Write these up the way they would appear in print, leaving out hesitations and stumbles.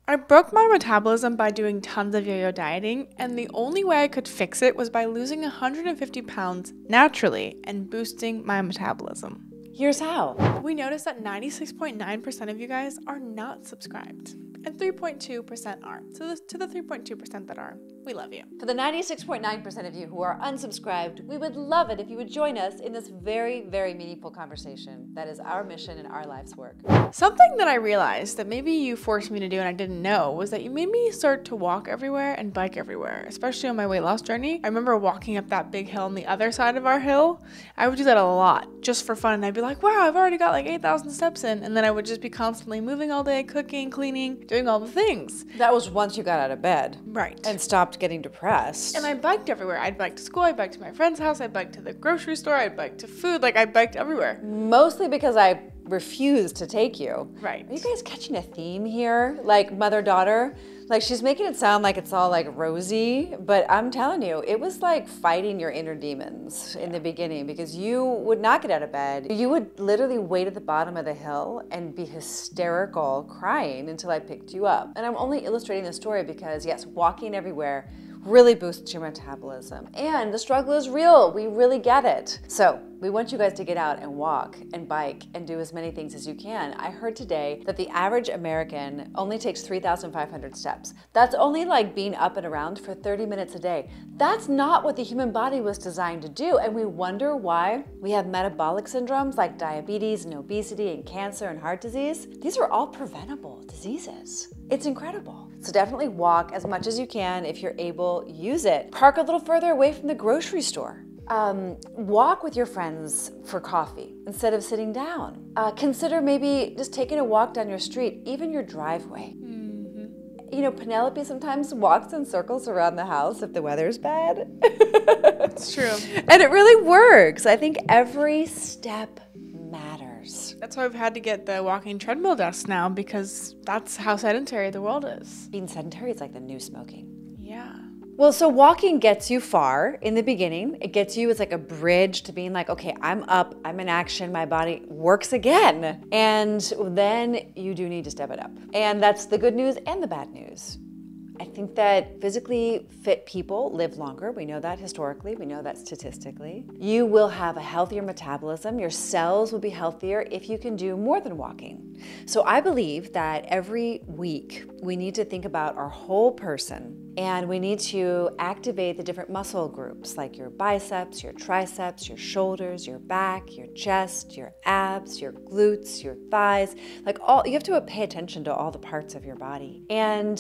I broke my metabolism by doing tons of yo-yo dieting, and the only way I could fix it was by losing 150 pounds naturally and boosting my metabolism. Here's how. We noticed that 96.9% of you guys are not subscribed, and 3.2% are. So to the 3.2% that are, we love you. For the 96.9% of you who are unsubscribed, we would love it if you would join us in this very, very meaningful conversation. That is our mission and our life's work. Something that I realized that maybe you forced me to do and I didn't know was that you made me start to walk everywhere and bike everywhere, especially on my weight loss journey. I remember walking up that big hill on the other side of our hill. I would do that a lot just for fun, and I'd be like, wow, I've already got like 8,000 steps in, and then I would just be constantly moving all day, cooking, cleaning, doing all the things. That was once you got out of bed. Right. And stopped getting depressed. And I biked everywhere. I'd bike to school, I'd bike to my friend's house, I'd bike to the grocery store, I'd bike to food, like I biked everywhere. Mostly because I refused to take you. Right. Are you guys catching a theme here? Like mother-daughter? Like she's making it sound like it's all like rosy, but I'm telling you, it was like fighting your inner demons in the beginning because you would not get out of bed. You would literally wait at the bottom of the hill and be hysterical crying until I picked you up. And I'm only illustrating this story because yes, walking everywhere really boosts your metabolism. And the struggle is real. We really get it. So we want you guys to get out and walk and bike and do as many things as you can. I heard today that the average American only takes 3,500 steps. That's only like being up and around for 30 minutes a day. That's not what the human body was designed to do. And we wonder why we have metabolic syndromes like diabetes and obesity and cancer and heart disease. These are all preventable diseases. It's incredible. So definitely walk as much as you can. If you're able, use it. Park a little further away from the grocery store. Walk with your friends for coffee instead of sitting down. Consider maybe just taking a walk down your street, even your driveway. You know, Penelope sometimes walks in circles around the house if the weather's bad. It's true. And it really works. I think every step matters. That's why we've had to get the walking treadmill desk now, because that's how sedentary the world is. Being sedentary is like the new smoking. Yeah. Well, so walking gets you far in the beginning. It gets you as like a bridge to being like, okay, I'm up, I'm in action, my body works again. And then you do need to step it up. And that's the good news and the bad news. I think that physically fit people live longer. We know that historically, we know that statistically. You will have a healthier metabolism. Your cells will be healthier if you can do more than walking. So I believe that every week we need to think about our whole person, and we need to activate the different muscle groups like your biceps, your triceps, your shoulders, your back, your chest, your abs, your glutes, your thighs, like you have to pay attention to all the parts of your body. And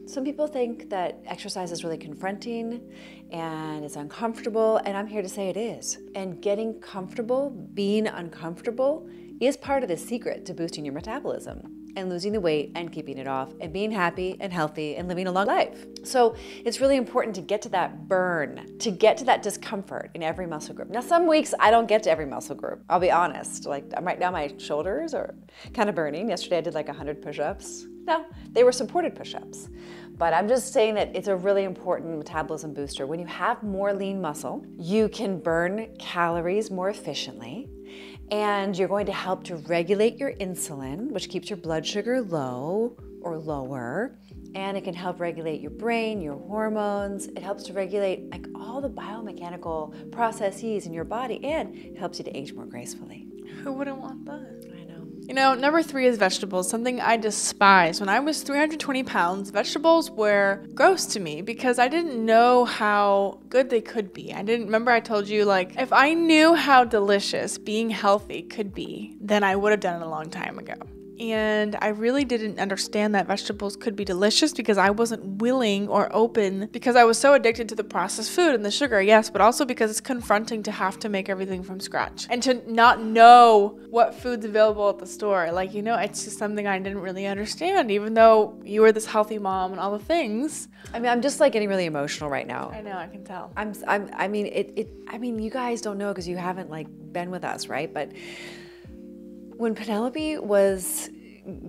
some people think that exercise is really confronting and it's uncomfortable, and I'm here to say it is. And getting comfortable, being uncomfortable, is part of the secret to boosting your metabolism and losing the weight and keeping it off and being happy and healthy and living a long life. So it's really important to get to that burn, to get to that discomfort in every muscle group. Now, some weeks I don't get to every muscle group. I'll be honest. Like right now my shoulders are kind of burning. Yesterday I did like 100 push-ups. No, they were supported push-ups. But I'm just saying that it's a really important metabolism booster. When you have more lean muscle, you can burn calories more efficiently, and you're going to help to regulate your insulin, which keeps your blood sugar low or lower, and it can help regulate your brain, your hormones. It helps to regulate like all the biomechanical processes in your body, and it helps you to age more gracefully. Who wouldn't want that? I know. You know, number 3 is vegetables, something I despise. When I was 320 pounds, vegetables were gross to me because I didn't know how good they could be. I told you, like, if I knew how delicious being healthy could be, then I would have done it a long time ago. And I really didn't understand that vegetables could be delicious because I wasn't willing or open, because I was so addicted to the processed food and the sugar, yes, but also because it's confronting to have to make everything from scratch and to not know what food's available at the store. Like, you know, it's just something I didn't really understand, even though you were this healthy mom and all the things. I mean, I'm just like getting really emotional right now. I know, I can tell. I mean, you guys don't know because you haven't like been with us, right? But when Penelope was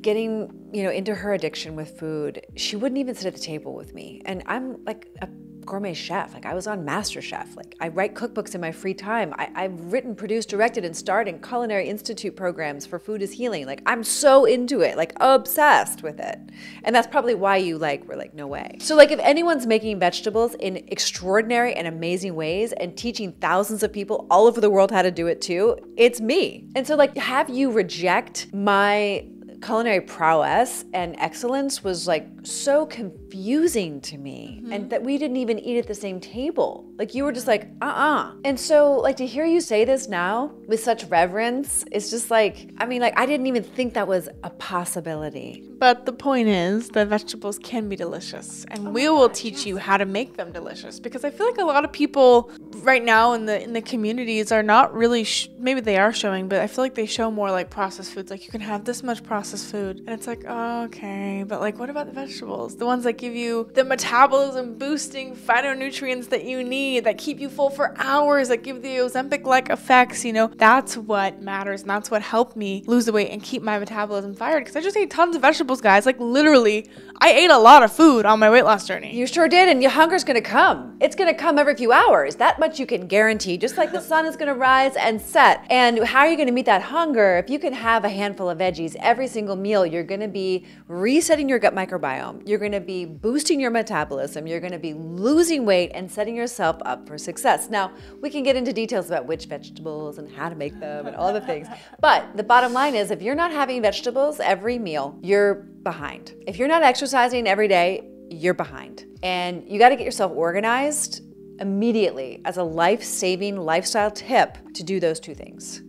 getting, into her addiction with food, she wouldn't even sit at the table with me. And I'm like a gourmet chef. Like I was on MasterChef. Like I write cookbooks in my free time. I've written, produced, directed, and starred in Culinary Institute programs for Food is Healing. Like I'm so into it, like obsessed with it. And that's probably why you were like, no way. So like if anyone's making vegetables in extraordinary and amazing ways and teaching thousands of people all over the world how to do it too, it's me. And so like have you reject my culinary prowess and excellence was like so confusing to me, and that we didn't even eat at the same table. Like you were just like, And so like to hear you say this now with such reverence, it's just like, I mean, like I didn't even think that was a possibility. But the point is that vegetables can be delicious, and we will teach you how to make them delicious, because I feel like a lot of people right now in the communities are not really, maybe they are showing, but I feel like they show more like processed foods. Like you can have this much processed food, and it's like, oh, okay, but like what about the vegetables? The ones that give you the metabolism boosting phytonutrients that you need, that keep you full for hours, that give the Ozempic-like effects, you know, that's what matters, and that's what helped me lose the weight and keep my metabolism fired, because I just ate tons of vegetables, guys. Like literally, I ate a lot of food on my weight loss journey. You sure did, and your hunger's gonna come. It's gonna come every few hours. That much you can guarantee, just like the sun is gonna rise and set. And how are you gonna meet that hunger? If you can have a handful of veggies every single meal, you're gonna be resetting your gut microbiome. You're gonna be boosting your metabolism. You're gonna be losing weight and setting yourself up for success. Now, we can get into details about which vegetables and how to make them and all the things. But the bottom line is, if you're not having vegetables every meal, you're behind. If you're not exercising every day, you're behind. And you gotta get yourself organized immediately as a life-saving lifestyle tip to do those two things.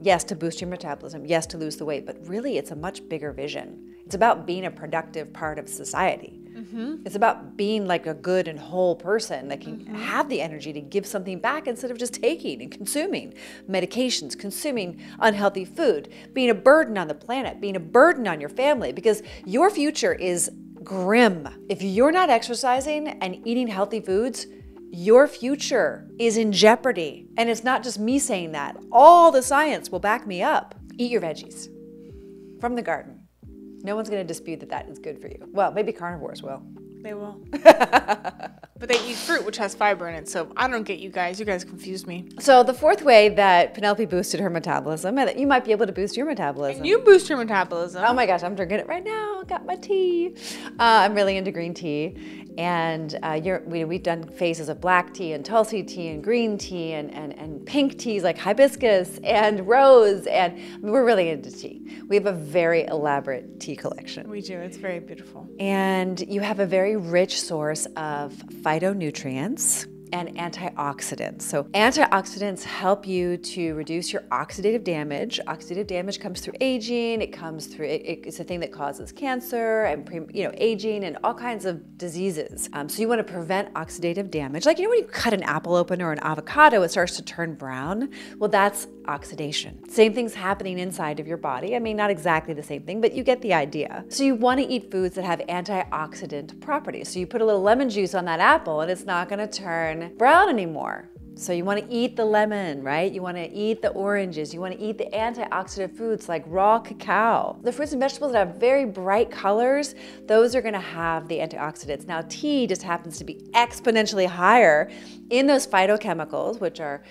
Yes, to boost your metabolism. Yes, to lose the weight. But really, it's a much bigger vision. It's about being a productive part of society. It's about being like a good and whole person that can have the energy to give something back instead of just taking and consuming medications, consuming unhealthy food, being a burden on the planet, being a burden on your family, because your future is grim. If you're not exercising and eating healthy foods, your future is in jeopardy. And it's not just me saying that. All the science will back me up. Eat your veggies from the garden. No one's going to dispute that that is good for you. Well, maybe carnivores will. They will. But they eat fruit, which has fiber in it. So I don't get you guys. You guys confuse me. So the fourth way that Penelope boosted her metabolism, and that you might be able to boost your metabolism. And you boost your metabolism. Oh my gosh, I'm drinking it right now. Got my tea. I'm really into green tea. And we've done phases of black tea and Tulsi tea and green tea and pink teas like hibiscus and rose. And we're really into tea. We have a very elaborate tea collection. We do. It's very beautiful. And you have a very rich source of phytonutrients and antioxidants. So antioxidants help you to reduce your oxidative damage. Oxidative damage comes through aging. It comes through, it's a thing that causes cancer and aging and all kinds of diseases. So you want to prevent oxidative damage. Like, when you cut an apple open or an avocado, it starts to turn brown. Well, that's oxidation. Same thing's happening inside of your body. I mean, not exactly the same thing, but you get the idea. So you want to eat foods that have antioxidant properties. So you put a little lemon juice on that apple and it's not going to turn brown anymore. So you want to eat the lemon, right? You want to eat the oranges. You want to eat the antioxidant foods like raw cacao. The fruits and vegetables that have very bright colors, those are going to have the antioxidants. Now, tea just happens to be exponentially higher in those phytochemicals, which are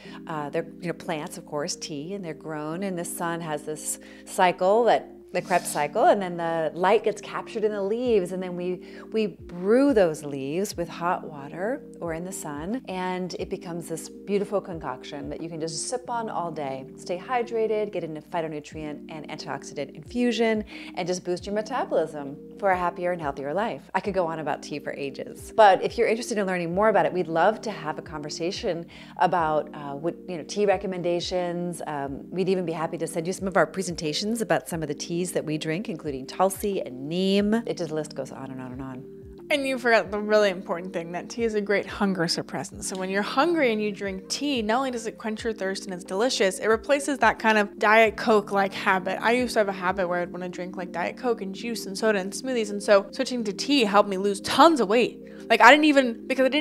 they're plants, of course, tea, and they're grown, and the sun has this cycle, the Krebs cycle, and then the light gets captured in the leaves, and then we brew those leaves with hot water or in the sun, and it becomes this beautiful concoction that you can just sip on all day. Stay hydrated, get into phytonutrient and antioxidant infusion, and just boost your metabolism for a happier and healthier life. I could go on about tea for ages, but if you're interested in learning more about it, we'd love to have a conversation about tea recommendations. We'd even be happy to send you some of our presentations about some of the teas that we drink, including Tulsi and Neem. The list goes on and on and on. And you forgot the really important thing, that tea is a great hunger suppressant. So when you're hungry and you drink tea, not only does it quench your thirst and it's delicious, it replaces that kind of Diet Coke-like habit. I used to have a habit where I'd want to drink like Diet Coke and juice and soda and smoothies, and so switching to tea helped me lose tons of weight. Like I didn't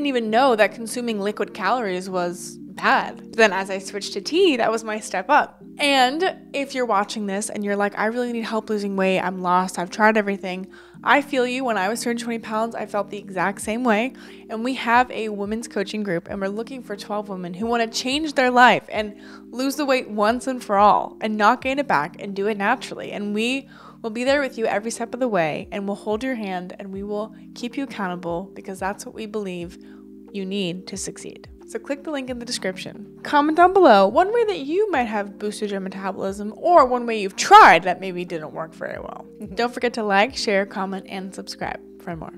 even know that consuming liquid calories was bad. Then as I switched to tea, that was my step up. And if you're watching this and you're like, I really need help losing weight, I'm lost, I've tried everything, I feel you. When I was 320 pounds, I felt the exact same way. And we have a women's coaching group, and we're looking for 12 women who want to change their life and lose the weight once and for all and not gain it back and do it naturally. And we will be there with you every step of the way, and we'll hold your hand, and we will keep you accountable, because that's what we believe you need to succeed. So click the link in the description. Comment down below one way that you might have boosted your metabolism, or one way you've tried that maybe didn't work very well. Don't forget to like, share, comment, and subscribe for more.